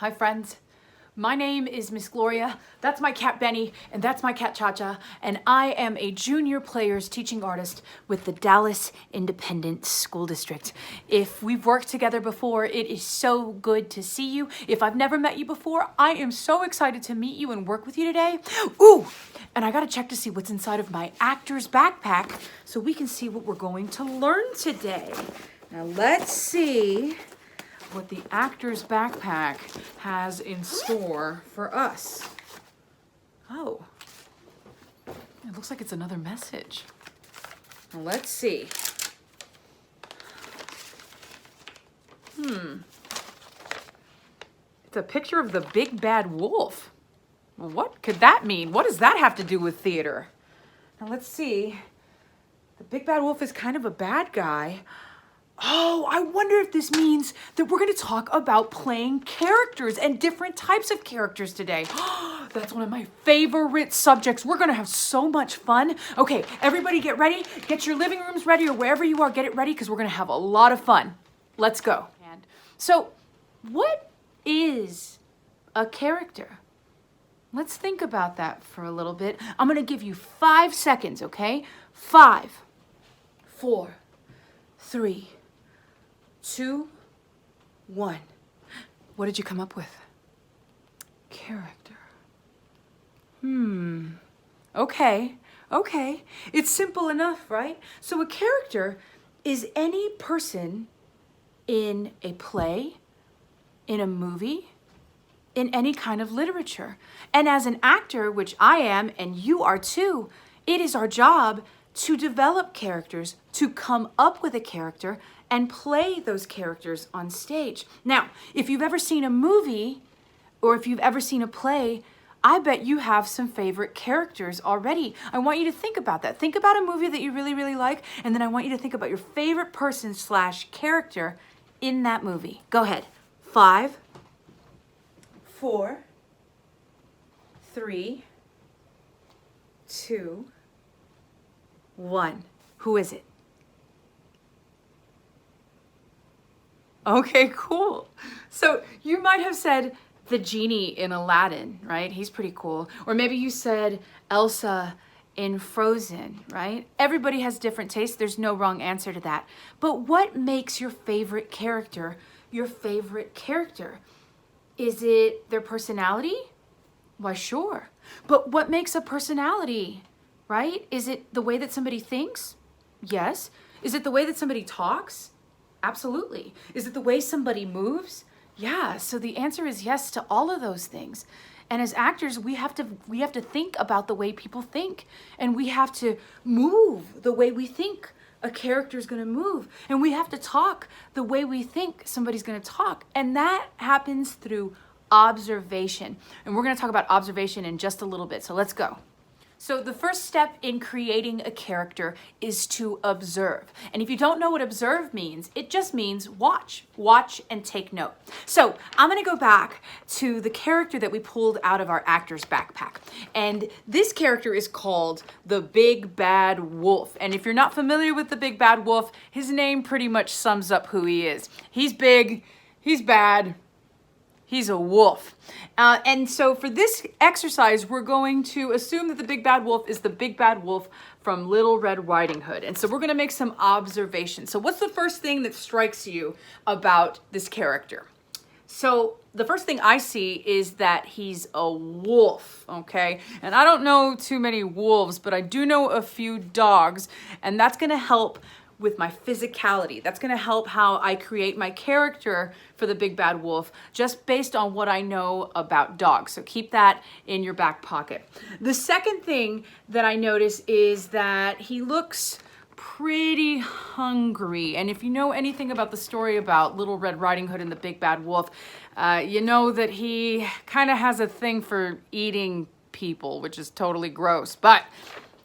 Hi friends, my name is Miss Gloria, that's my cat Benny, and that's my cat Cha-Cha, and I am a junior players teaching artist with the Dallas Independent School District. If we've worked together before, it is so good to see you. If I've never met you before, I am so excited to meet you and work with you today. Ooh, and I gotta check to see what's inside of my actor's backpack so we can see what we're going to learn today. Now let's see what the actor's backpack has in store for us. Oh, it looks like it's another message. Now let's see. It's a picture of the big bad wolf. Well, what could that mean? What does that have to do with theater? Now let's see. The big bad wolf is kind of a bad guy. Oh, I wonder if this means that we're going to talk about playing characters and different types of characters today. That's one of my favorite subjects. We're going to have so much fun. Okay, everybody get ready. Get your living rooms ready or wherever you are, get it ready because we're going to have a lot of fun. Let's go. So, what is a character? Let's think about that for a little bit. I'm going to give you 5 seconds, okay? 5, 4, 3, 2, 1. What did you come up with? Character. Okay. It's simple enough, right? So a character is any person in a play, in a movie, in any kind of literature. And as an actor, which I am and you are too, it is our job to develop characters, to come up with a character and play those characters on stage. Now, if you've ever seen a movie or if you've ever seen a play, I bet you have some favorite characters already. I want you to think about that. Think about a movie that you really, really like, and then I want you to think about your favorite person / character in that movie. Go ahead. 5, 4, 3, 2, 1. Who is it? Okay, cool. So you might have said the genie in Aladdin, right? He's pretty cool. Or maybe you said Elsa in Frozen, right? Everybody has different tastes. There's no wrong answer to that. But what makes your favorite character your favorite character? Is it their personality? Why, sure. But what makes a personality, right? Is it the way that somebody thinks? Yes. Is it the way that somebody talks? Absolutely. Is it the way somebody moves? Yeah. So the answer is yes to all of those things. And as actors, we have to think about the way people think, and we have to move the way we think a character is going to move, and we have to talk the way we think somebody's going to talk. And that happens through observation. And we're going to talk about observation in just a little bit. So let's go. So the first step in creating a character is to observe. And if you don't know what observe means, it just means watch. Watch and take note. So I'm going to go back to the character that we pulled out of our actor's backpack. And this character is called the Big Bad Wolf. And if you're not familiar with the Big Bad Wolf, his name pretty much sums up who he is. He's big, he's bad, he's a wolf. And so for this exercise, we're going to assume that the Big Bad Wolf is the Big Bad Wolf from Little Red Riding Hood. And so we're going to make some observations. So what's the first thing that strikes you about this character? So the first thing I see is that he's a wolf, okay? And I don't know too many wolves, but I do know a few dogs, and that's going to help with my physicality. That's going to help how I create my character for the Big Bad Wolf just based on what I know about dogs. So keep that in your back pocket. The second thing that I notice is that he looks pretty hungry. And if you know anything about the story about Little Red Riding Hood and the Big Bad Wolf, you know that he kind of has a thing for eating people, which is totally gross. But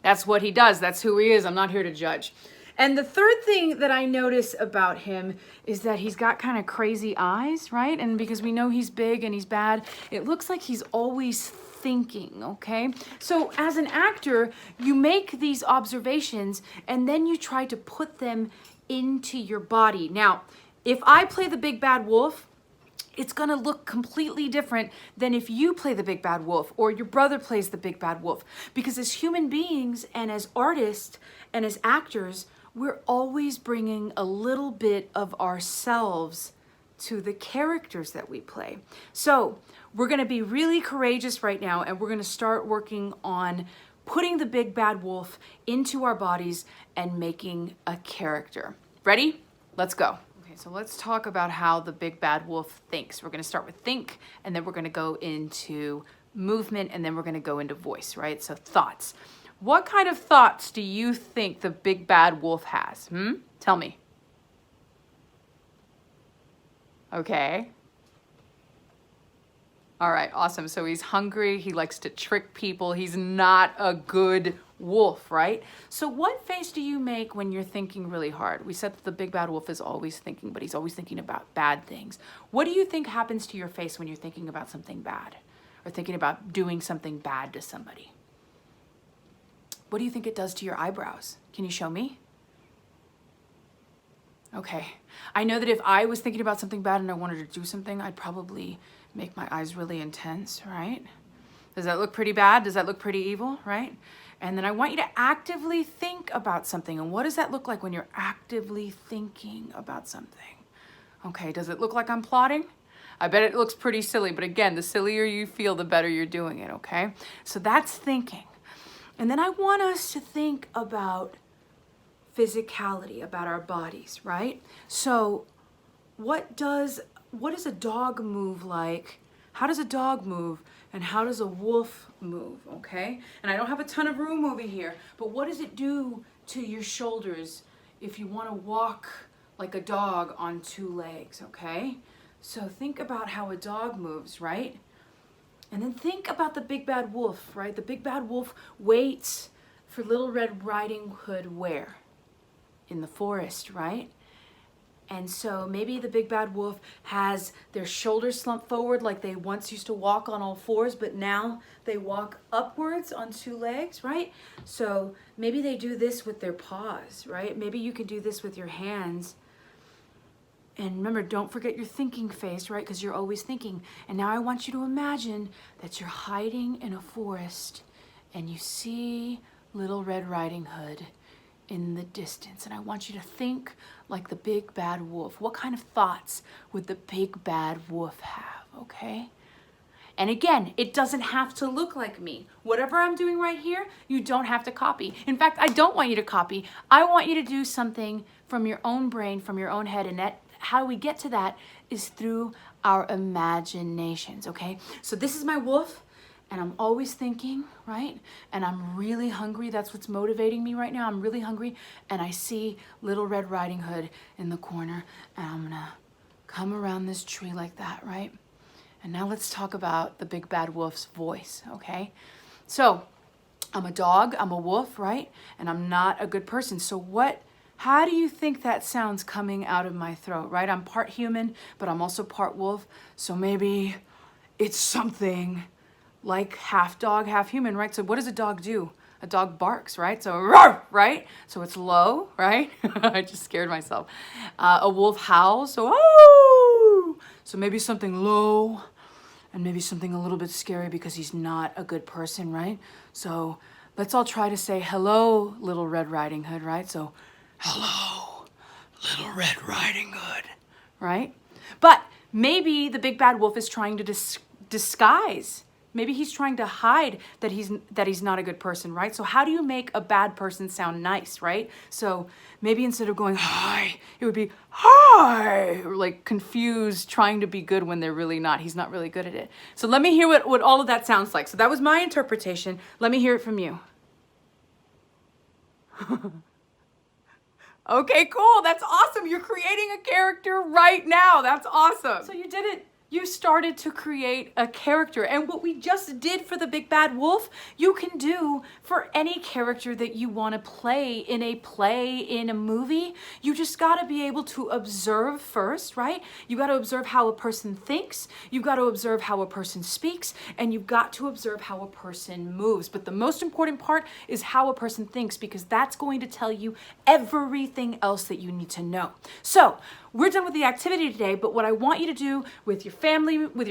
that's what he does. That's who he is. I'm not here to judge. And the third thing that I notice about him is that he's got kind of crazy eyes, right? And because we know he's big and he's bad, it looks like he's always thinking, okay? So as an actor, you make these observations and then you try to put them into your body. Now, if I play the Big Bad Wolf, it's gonna look completely different than if you play the big bad wolf or your brother plays the big bad wolf. Because as human beings and as artists and as actors, we're always bringing a little bit of ourselves to the characters that we play. So we're gonna be really courageous right now, and we're gonna start working on putting the big bad wolf into our bodies and making a character. Ready? Let's go. Okay, so let's talk about how the big bad wolf thinks. We're gonna start with think, and then we're gonna go into movement, and then we're gonna go into voice, right? So thoughts. What kind of thoughts do you think the big bad wolf has? Tell me. Okay. All right, awesome. So he's hungry, he likes to trick people, he's not a good wolf, right? So what face do you make when you're thinking really hard? We said that the big bad wolf is always thinking, but he's always thinking about bad things. What do you think happens to your face when you're thinking about something bad or thinking about doing something bad to somebody? What do you think it does to your eyebrows? Can you show me? Okay, I know that if I was thinking about something bad and I wanted to do something, I'd probably make my eyes really intense, right? Does that look pretty bad? Does that look pretty evil, right? And then I want you to actively think about something. And what does that look like when you're actively thinking about something? Okay, does it look like I'm plotting? I bet it looks pretty silly, but again, the sillier you feel, the better you're doing it, okay? So that's thinking. And then I want us to think about physicality, about our bodies, right? So what does a dog move like? How does a dog move? And how does a wolf move, okay? And I don't have a ton of room over here, but what does it do to your shoulders if you want to walk like a dog on two legs, okay? So think about how a dog moves, right? And then think about the big bad wolf, right? The big bad wolf waits for Little Red Riding Hood where? In the forest, right? And so maybe the big bad wolf has their shoulders slumped forward like they once used to walk on all fours, but now they walk upwards on two legs, right? So maybe they do this with their paws, right? Maybe you can do this with your hands. And remember, don't forget your thinking face, right? Because you're always thinking. And now I want you to imagine that you're hiding in a forest and you see Little Red Riding Hood in the distance. And I want you to think like the big bad wolf. What kind of thoughts would the big bad wolf have, okay? And again, it doesn't have to look like me. Whatever I'm doing right here, you don't have to copy. In fact, I don't want you to copy. I want you to do something from your own brain, from your own head, and that how we get to that is through our imaginations, okay? So this is my wolf, and I'm always thinking, right? And I'm really hungry. That's what's motivating me right now. I'm really hungry, and I see Little Red Riding Hood in the corner, and I'm gonna come around this tree like that, right? And now let's talk about the big bad wolf's voice, okay? So I'm a dog, I'm a wolf, right? And I'm not a good person. So how do you think that sounds coming out of my throat, right? I'm part human, but I'm also part wolf. So maybe it's something like half dog, half human, right? So what does a dog do? A dog barks, right? So, roar, right? So it's low, right? I just scared myself. A wolf howls, so, oh! So maybe something low and maybe something a little bit scary because he's not a good person, right? So let's all try to say, hello, Little Red Riding Hood, right? So, hello, Little Red Riding Hood, right? But maybe the big bad wolf is trying to disguise. Maybe he's trying to hide that he's not a good person, right? So how do you make a bad person sound nice, right? So maybe instead of going, hi, it would be, hi, or like confused, trying to be good when they're really not. He's not really good at it. So let me hear what all of that sounds like. So that was my interpretation. Let me hear it from you. Okay, cool. That's awesome. You're creating a character right now. That's awesome. So you did it. You started to create a character. And what we just did for the big bad wolf, you can do for any character that you want to play in a play, in a movie. You just got to be able to observe first, right? You got to observe how a person thinks. You've got to observe how a person speaks. And you've got to observe how a person moves. But the most important part is how a person thinks, because that's going to tell you everything else that you need to know. So we're done with the activity today, but what I want you to do with your family, with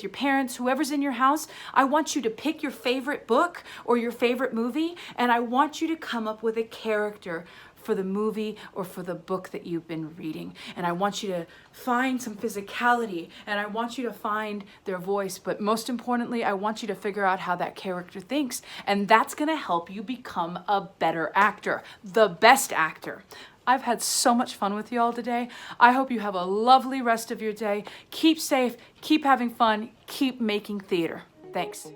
your parents, whoever's in your house, I want you to pick your favorite book or your favorite movie, and I want you to come up with a character for the movie or for the book that you've been reading. And I want you to find some physicality, and I want you to find their voice, but most importantly, I want you to figure out how that character thinks, and that's gonna help you become a better actor, the best actor. I've had so much fun with you all today. I hope you have a lovely rest of your day. Keep safe, keep having fun, keep making theater. Thanks.